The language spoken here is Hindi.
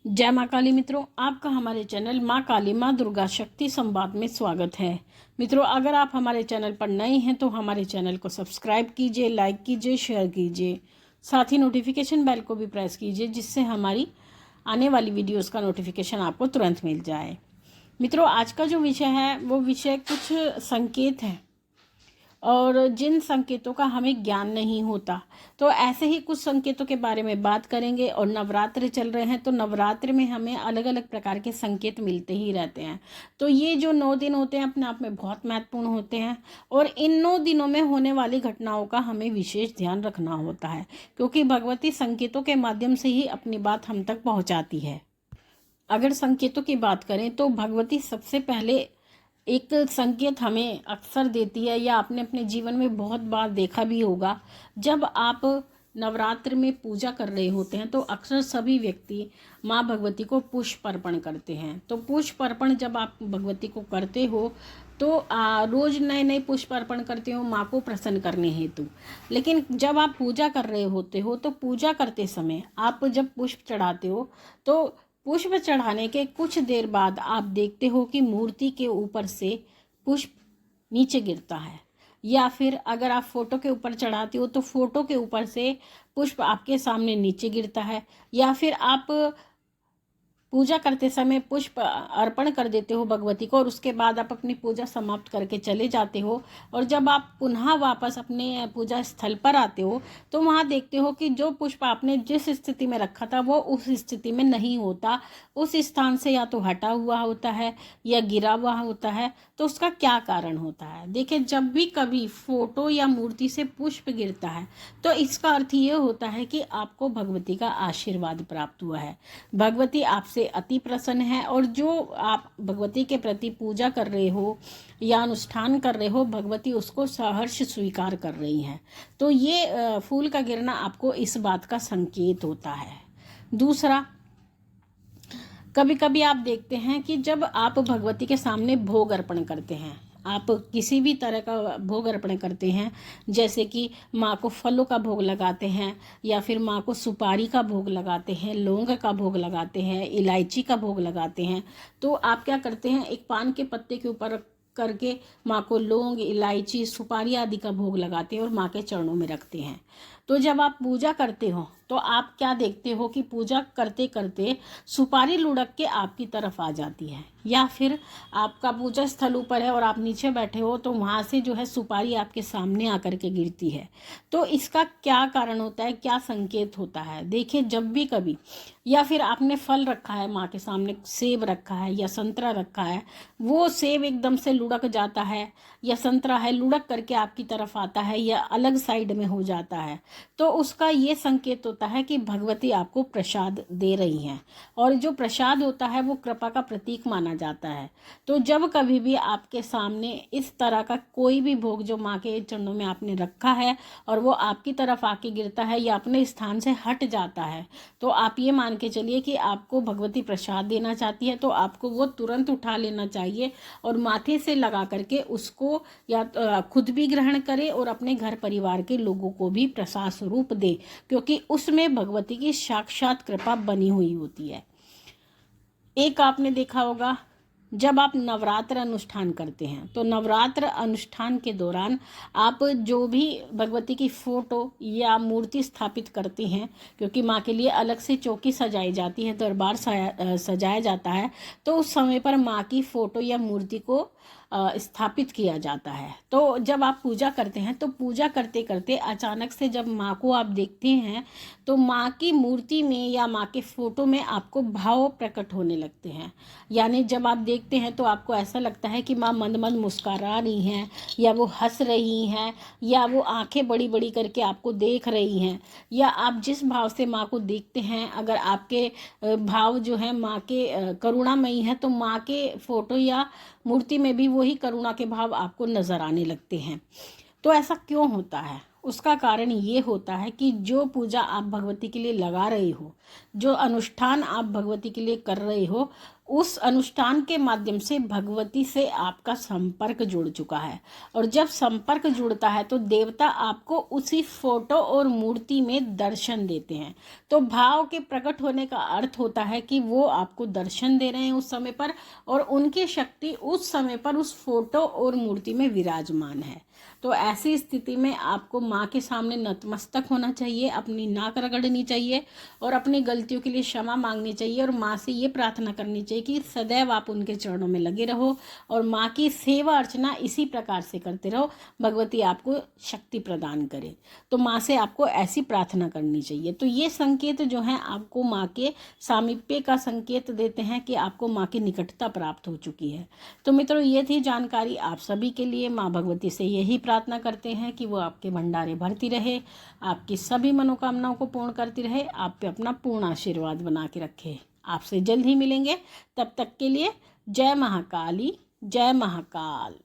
जय माँ काली। मित्रों, आपका हमारे चैनल माँ काली माँ दुर्गा शक्ति संवाद में स्वागत है। मित्रों, अगर आप हमारे चैनल पर नए हैं तो हमारे चैनल को सब्सक्राइब कीजिए, लाइक कीजिए, शेयर कीजिए, साथ ही नोटिफिकेशन बेल को भी प्रेस कीजिए, जिससे हमारी आने वाली वीडियोस का नोटिफिकेशन आपको तुरंत मिल जाए। मित्रों, आज का जो विषय है वो विषय कुछ संकेत हैं और जिन संकेतों का हमें ज्ञान नहीं होता, तो ऐसे ही कुछ संकेतों के बारे में बात करेंगे। और नवरात्र चल रहे हैं तो नवरात्र में हमें अलग अलग प्रकार के संकेत मिलते ही रहते हैं। तो ये जो 9 दिन होते हैं अपने आप में बहुत महत्वपूर्ण होते हैं और इन 9 दिनों में होने वाली घटनाओं का हमें विशेष ध्यान रखना होता है, क्योंकि भगवती संकेतों के माध्यम से ही अपनी बात हम तक पहुँचाती है। अगर संकेतों की बात करें तो भगवती सबसे पहले एक संकेत हमें अक्सर देती है, या आपने अपने जीवन में बहुत बार देखा भी होगा। जब आप नवरात्र में पूजा कर रहे होते हैं तो अक्सर सभी व्यक्ति माँ भगवती को पुष्प अर्पण करते हैं। तो पुष्प अर्पण जब आप भगवती को करते हो तो रोज नए नए पुष्प अर्पण करते हो माँ को प्रसन्न करने हेतु। लेकिन जब आप पूजा कर रहे होते हो तो पूजा करते समय आप जब पुष्प चढ़ाते हो तो पुष्प चढ़ाने के कुछ देर बाद आप देखते हो कि मूर्ति के ऊपर से पुष्प नीचे गिरता है, या फिर अगर आप फोटो के ऊपर चढ़ाते हो तो फोटो के ऊपर से पुष्प आपके सामने नीचे गिरता है, या फिर आप पूजा करते समय पुष्प अर्पण कर देते हो भगवती को और उसके बाद आप अपनी पूजा समाप्त करके चले जाते हो। और जब आप पुनः वापस अपने पूजा स्थल पर आते हो तो वहाँ देखते हो कि जो पुष्प आपने जिस स्थिति में रखा था वो उस स्थिति में नहीं होता, उस स्थान से या तो हटा हुआ होता है या गिरा हुआ होता है। तो उसका क्या कारण होता है? देखिए, जब भी कभी फोटो या मूर्ति से पुष्प गिरता है तो इसका अर्थ ये होता है कि आपको भगवती का आशीर्वाद प्राप्त हुआ है, भगवती आपसे अति प्रसन्न है, और जो आप भगवती के प्रति पूजा कर रहे हो या अनुष्ठान कर रहे हो भगवती उसको सहर्ष स्वीकार कर रही हैं। तो ये फूल का गिरना आपको इस बात का संकेत होता है। दूसरा, कभी कभी आप देखते हैं कि जब आप भगवती के सामने भोग अर्पण करते हैं, आप किसी भी तरह का भोग अर्पण करते हैं, जैसे कि माँ को फलों का भोग लगाते हैं, या फिर माँ को सुपारी का भोग लगाते हैं, लौंग का भोग लगाते हैं, इलायची का भोग लगाते हैं, तो आप क्या करते हैं, एक पान के पत्ते के ऊपर करके माँ को लौंग, इलायची, सुपारी आदि का भोग लगाते हैं और माँ के चरणों में रखते हैं। तो जब आप पूजा करते हो तो आप क्या देखते हो कि पूजा करते करते सुपारी लुढ़क के आपकी तरफ आ जाती है, या फिर आपका पूजा स्थल ऊपर है और आप नीचे बैठे हो तो वहाँ से जो है सुपारी आपके सामने आकर के गिरती है। तो इसका क्या कारण होता है, क्या संकेत होता है? देखिए, जब भी कभी, या फिर आपने फल रखा है माँ के सामने, सेब रखा है या संतरा रखा है, वो सेब एकदम से लुढ़क जाता है, या संतरा है लुढ़क करके आपकी तरफ आता है या अलग साइड में हो जाता है, तो उसका ये संकेत होता है कि भगवती आपको प्रसाद दे रही हैं, और जो प्रसाद होता है वो कृपा का प्रतीक माना जाता है। तो जब कभी भी आपके सामने इस तरह का कोई भी भोग जो माँ के चरणों में आपने रखा है और वो आपकी तरफ आके गिरता है या अपने स्थान से हट जाता है, तो आप ये मान के चलिए कि आपको भगवती प्रसाद देना चाहती है। तो आपको वो तुरंत उठा लेना चाहिए और माथे से लगा करके उसको या खुद भी ग्रहण करें और अपने घर परिवार के लोगों को भी प्रसाद स्वरूप दे, क्योंकि उसमें भगवती की साक्षात कृपा बनी हुई होती है। एक आपने देखा होगा, जब आप नवरात्र अनुष्ठान करते हैं तो नवरात्र अनुष्ठान के दौरान आप जो भी भगवती की फोटो या मूर्ति स्थापित करते हैं, क्योंकि माँ के लिए अलग से चौकी सजाई जाती है, दरबार सजाया जाता है, तो उस समय पर माँ की फोटो या मूर्ति को स्थापित किया जाता है। तो जब आप पूजा करते हैं तो पूजा करते करते अचानक से जब माँ को आप देखते हैं तो माँ की मूर्ति में या माँ के फोटो में आपको भाव प्रकट होने लगते हैं। यानी जब आप देखते हैं तो आपको ऐसा लगता है कि माँ मंद मंद मुस्कुरा रही हैं, या वो हंस रही हैं, या वो आंखें बड़ी बड़ी करके आपको देख रही हैं, या आप जिस भाव से माँ को देखते हैं, अगर आपके भाव जो है माँ के करुणामयी है तो माँ के फोटो या मूर्ति में भी वही करुणा के भाव आपको नजर आने लगते हैं। तो ऐसा क्यों होता है? उसका कारण ये होता है कि जो पूजा आप भगवती के लिए लगा रहे हो, जो अनुष्ठान आप भगवती के लिए कर रहे हो, उस अनुष्ठान के माध्यम से भगवती से आपका संपर्क जुड़ चुका है। और जब संपर्क जुड़ता है तो देवता आपको उसी फोटो और मूर्ति में दर्शन देते हैं। तो भाव के प्रकट होने का अर्थ होता है कि वो आपको दर्शन दे रहे हैं उस समय पर, और उनकी शक्ति उस समय पर उस फोटो और मूर्ति में विराजमान है। तो ऐसी स्थिति में आपको माँ के सामने नतमस्तक होना चाहिए, अपनी नाक रगड़नी चाहिए और अपनी गलतियों के लिए क्षमा मांगनी चाहिए, और माँ से ये प्रार्थना करनी चाहिए कि सदैव आप उनके चरणों में लगे रहो और माँ की सेवा अर्चना इसी प्रकार से करते रहो, भगवती आपको शक्ति प्रदान करे। तो माँ से आपको ऐसी प्रार्थना करनी चाहिए। तो ये संकेत जो हैं आपको माँ के सामीप्य का संकेत देते हैं कि आपको माँ की निकटता प्राप्त हो चुकी है। तो मित्रों, ये थी जानकारी आप सभी के लिए। माँ भगवती से यही प्रार्थना करते हैं कि वो आपके भंडारे भरती रहे, आपकी सभी मनोकामनाओं को पूर्ण करती रहे, आप पे अपना पूर्ण आशीर्वाद बना के रखे। आपसे जल्द ही मिलेंगे, तब तक के लिए जय महाकाली, जय महाकाल।